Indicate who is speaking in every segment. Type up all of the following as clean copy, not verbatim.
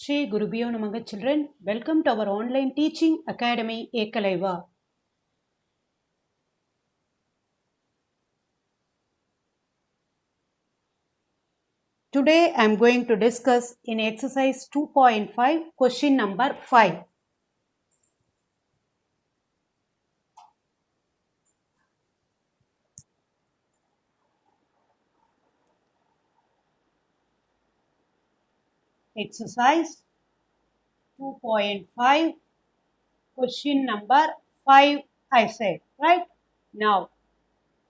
Speaker 1: Shri Gurubhyo Namaha children, welcome to our online teaching academy Ekalaiva. Today I am going to discuss in exercise 2.5 question number 5. Exercise 2.5 question number 5 I said, right? Now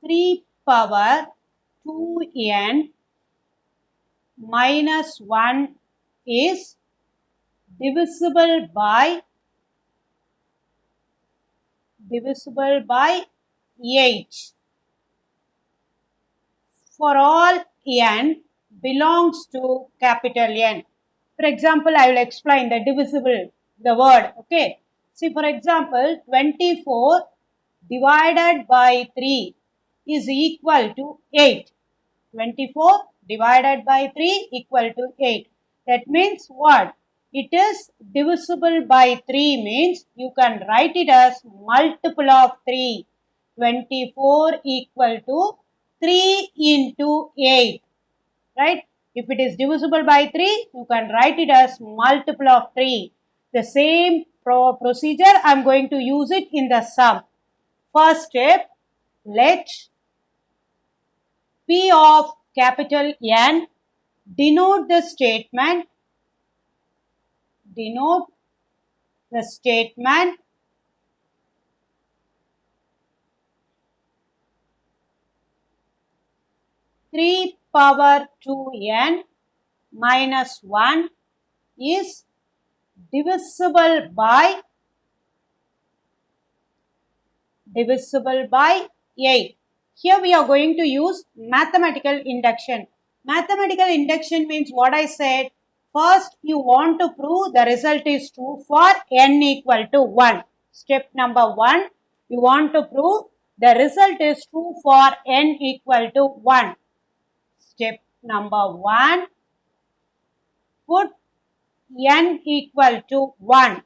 Speaker 1: 3 power 2n minus 1 is divisible by 8 for all n belongs to capital N. For example, I will explain the divisible, the word, okay. See, for example, 24 divided by 3 is equal to 8. 24 divided by 3 equal to 8. That means what? It is divisible by 3 means you can write it as multiple of 3. 24 equal to 3 into 8. Right? If it is divisible by 3, you can write it as multiple of 3. The same procedure I am going to use it in the sum. First step, let P of capital N denote the statement 3 power 2n minus 1 is divisible by 8. Here we are going to use mathematical induction. Mathematical induction means what I said. First, you want to prove the result is true for n equal to 1. Step number 1, you want to prove the result is true for n equal to 1. Step number 1, put n equal to 1.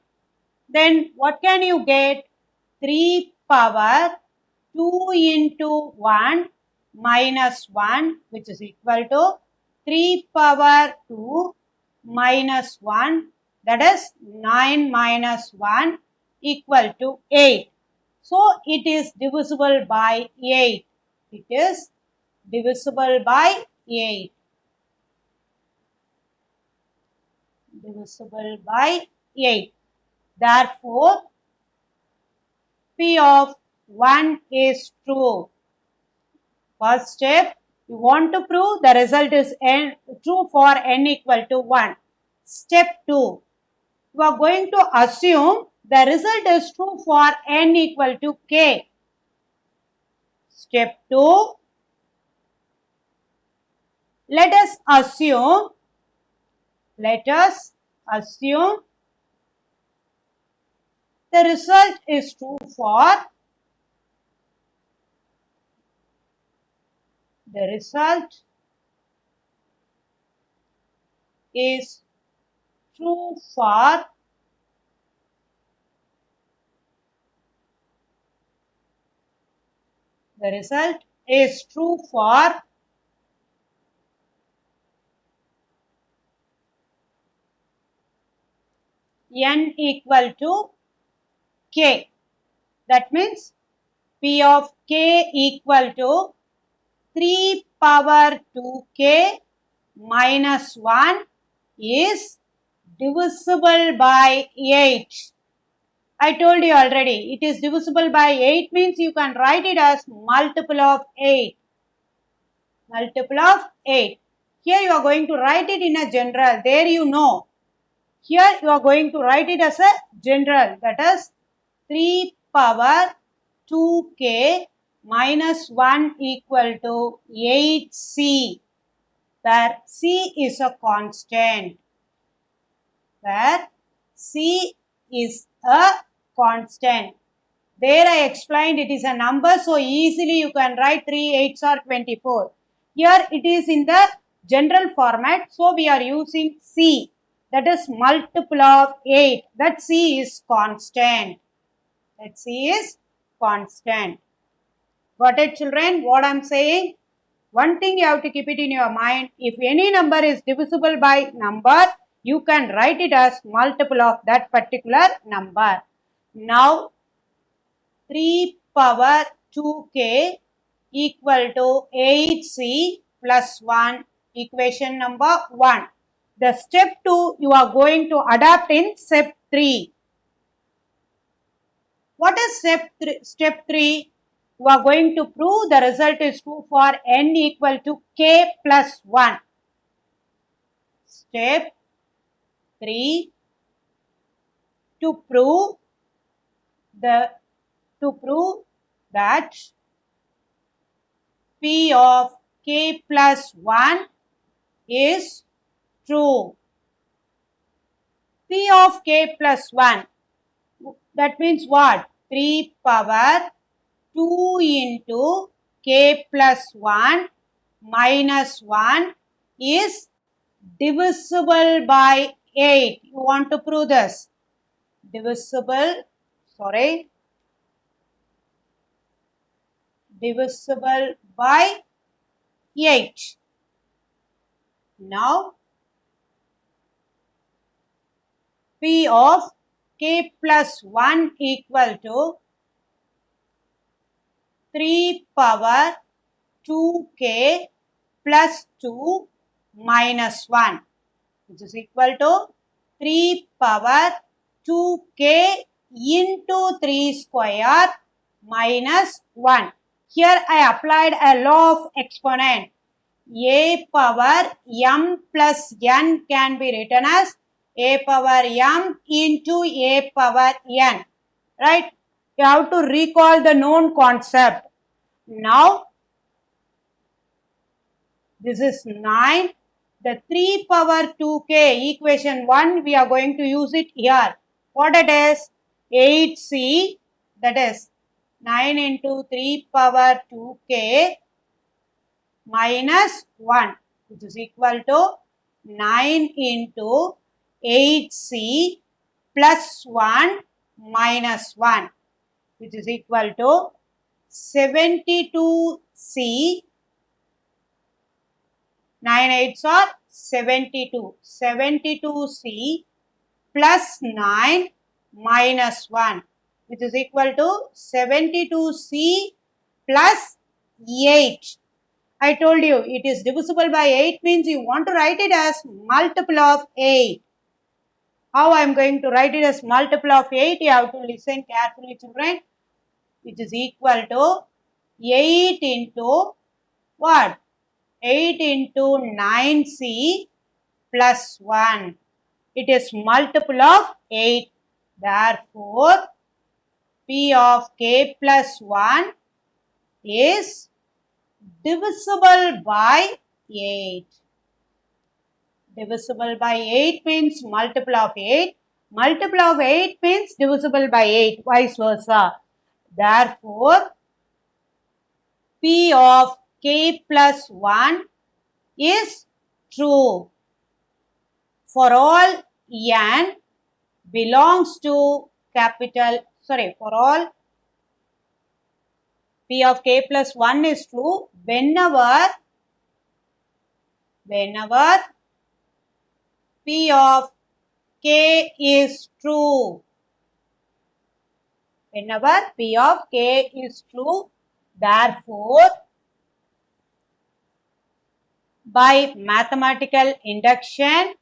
Speaker 1: Then what can you get? 3 power 2 into 1 minus 1, which is equal to 3 power 2 minus 1, that is 9 minus 1 equal to 8. So it is divisible by 8. It is divisible by 8. Divisible by 8. Therefore, P of 1 is true. First step, you want to prove the result is true for n equal to 1. Step 2, you are going to assume the result is true for n equal to k. Step 2, let us assume the result is true for the result is true for the result is true for n equal to k. That means P of k equal to 3 power 2k minus 1 is divisible by 8. I told you already, it is divisible by 8 means you can write it as multiple of 8. Multiple of 8. Here you are going to write it in a general. There you know. Here you are going to write it as a general. That is 3 power 2k minus 1 equal to 8c. Where c is a constant. Where c is a constant. There I explained it is a number, so easily you can write 3 8s or 24. Here it is in the general format, so we are using c. that is multiple of 8. That C is constant. That C is constant. Got it, children? What I'm saying? One thing you have to keep it in your mind. If any number is divisible by number, you can write it as multiple of that particular number. Now, 3 power 2k equal to 8c plus 1, equation number 1. The step 2 you are going to adapt in step 3. What is step 3? Step 3, you are going to prove the result is true for n equal to k plus 1. Step 3, to prove that p of k plus 1 is true. P of k plus 1, that means what? 3 power 2 into k plus 1 minus 1 is divisible by 8. You want to prove this? Divisible by 8. Now, P of k plus 1 equal to 3 power 2k plus 2 minus 1, which is equal to 3 power 2k into 3 square minus 1. Here I applied a law of exponent. A power m plus n can be written as a power m into a power n. Right? You have to recall the known concept. Now, this is 9. The 3 power 2k, equation 1, we are going to use it here. What it is? 8c, that is 9 into 3 power 2k minus 1, which is equal to 9 into 8c plus 1 minus 1, which is equal to 72c. 9 8s are 72. 72c plus 9 minus 1, which is equal to 72c plus 8. I told you it is divisible by 8 means you want to write it as multiple of 8. How I am going to write it as multiple of 8? You have to listen carefully, children. Which is equal to 8 into what? 8 into 9c plus 1. It is multiple of 8. Therefore, P of k plus 1 is divisible by 8. Divisible by 8 means multiple of 8. Multiple of 8 means divisible by 8. Vice versa. Therefore, P of k plus 1 is true for all n belongs to for all P of k plus 1 is true whenever P of k is true. Whenever P of k is true, therefore, by mathematical induction,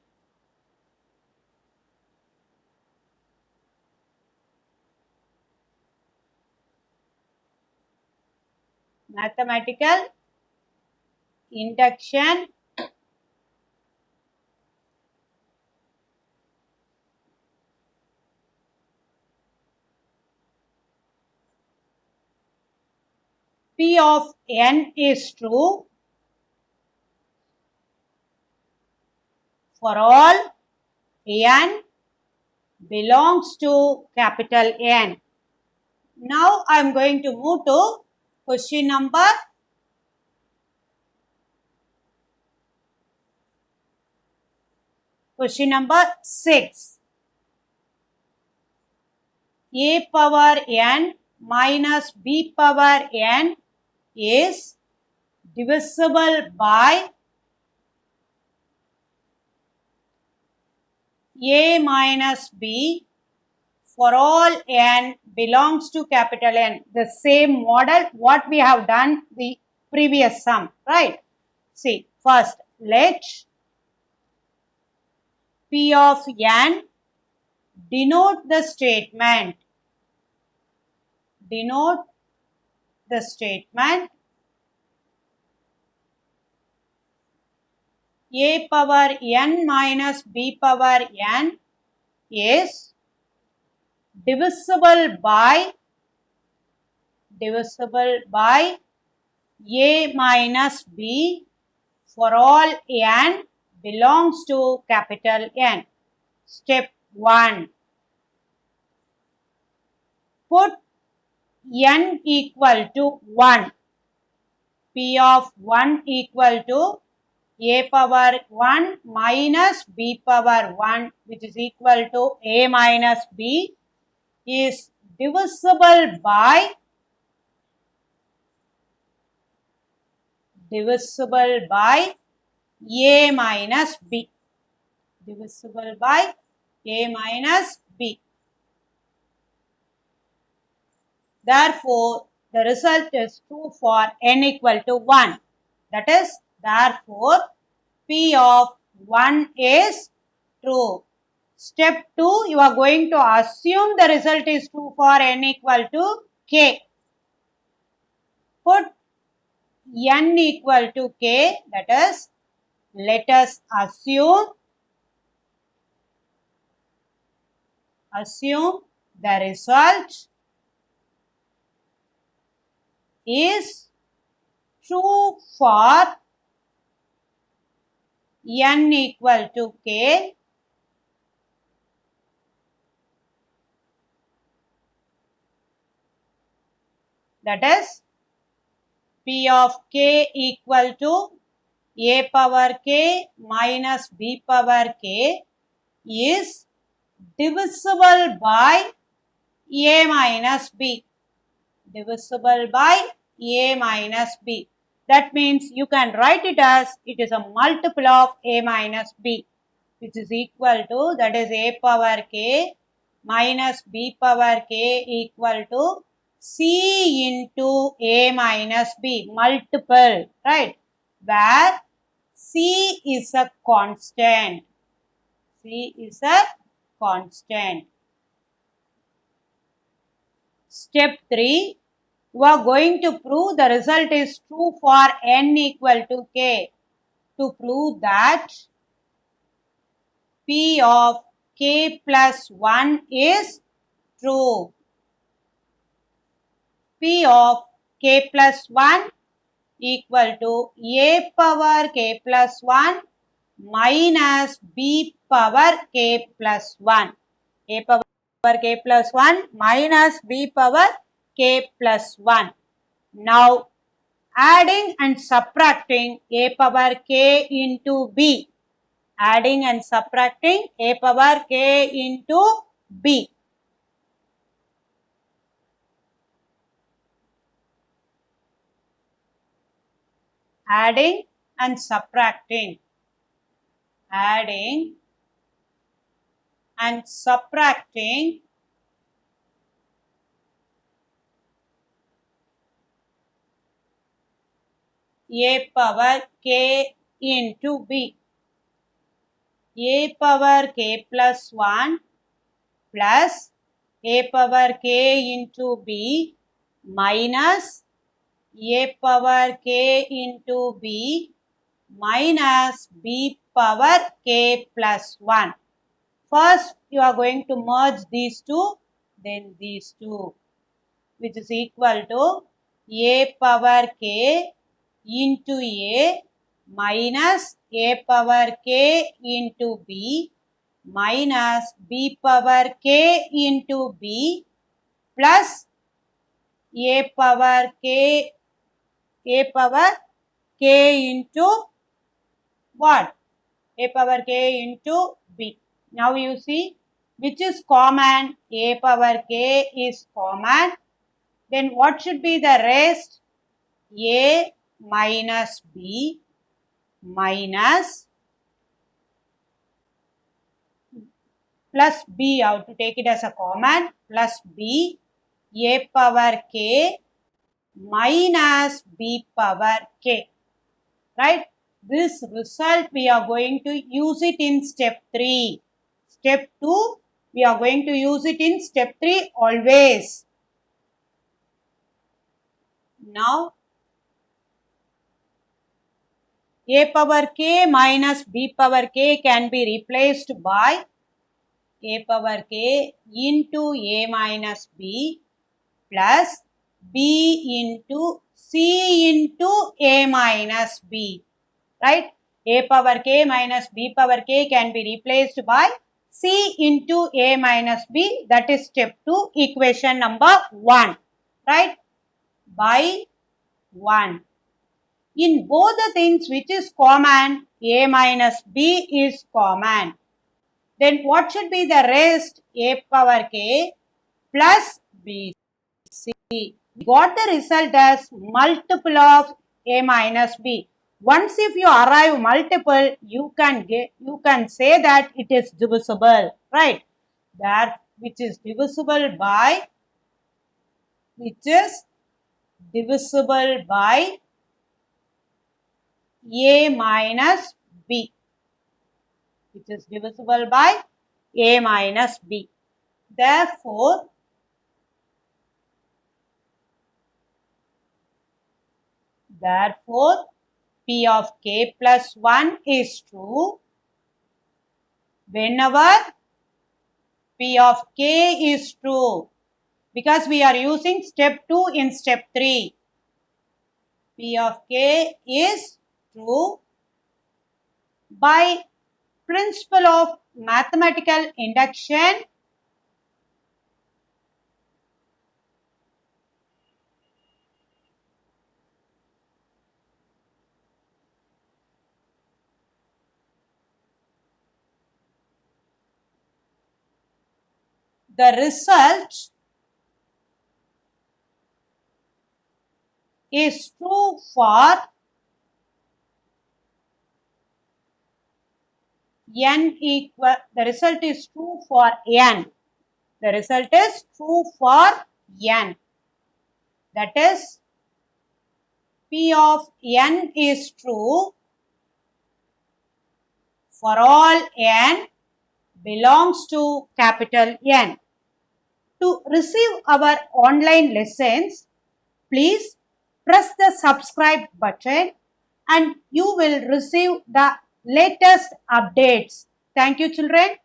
Speaker 1: P of n is true for all n belongs to capital N. Now I am going to move to question number Question number 6. A power n minus b power n is divisible by a minus b for all n belongs to capital N. The same model what we have done the previous sum, right? See, first let P of n denote the statement a power n minus b power n is divisible by a minus b for all n belongs to capital N. Step 1. Put n equal to 1. P of 1 equal to a power 1 minus b power 1, which is equal to a minus b, is divisible by a minus b. Therefore, the result is true for n equal to 1. That is, therefore, P of 1 is true. Step 2, you are going to assume the result is true for n equal to k. Put n equal to k, that is, let us assume the result is true for n equal to k, that is P of k equal to a power k minus b power k is divisible by a minus b. That means you can write it as it is a multiple of a minus b, which is equal to, that is a power k minus b power k equal to c into a minus b, multiple, right? Where c is a constant. Step 3, you are going to prove the result is true for n equal to k. To prove that P of k plus 1 is true. P of k plus 1 equal to a power k plus 1 minus b power k plus 1. A power k plus 1 minus b power k plus 1. Now, adding and subtracting a power k into b. Adding and subtracting a power k into b. Adding and subtracting. Adding and subtracting a power k into b. A power k plus 1 plus a power k into b minus a power k into b minus b power k plus 1. First, you are going to merge these two, then these two, which is equal to a power k into a minus a power k into b minus b power k into b plus a power k into what? A power k into b. Now you see which is common. A power k is common. Then what should be the rest? A minus b minus plus b. I have to take it as a common. Plus b, a power k minus b power k. Right? This result we are going to use it in step 3. Step 2, we are going to use it in step 3 always. Now, a power k minus b power k can be replaced by a power k into a minus b plus b into c into a minus b. Right? A power k minus b power k can be replaced by c into a minus b. That is step 2, equation number 1. Right? By 1. In both the things which is common, a minus b is common. Then what should be the rest? A power k plus b c. We got the result as multiple of a minus b. Once if you arrive multiple, you can say that it is divisible, right? That which is divisible by a minus b, which is divisible by a minus b. Therefore, p of k plus 1 is true whenever p of k is true, because we are using step 2 in step 3. P of k is true by principle of mathematical induction. The result is true for n equal, the result is true for n. The result is true for n. That is, p of n is true for all n belongs to capital N. To receive our online lessons, please press the subscribe button and you will receive the latest updates. Thank you, children.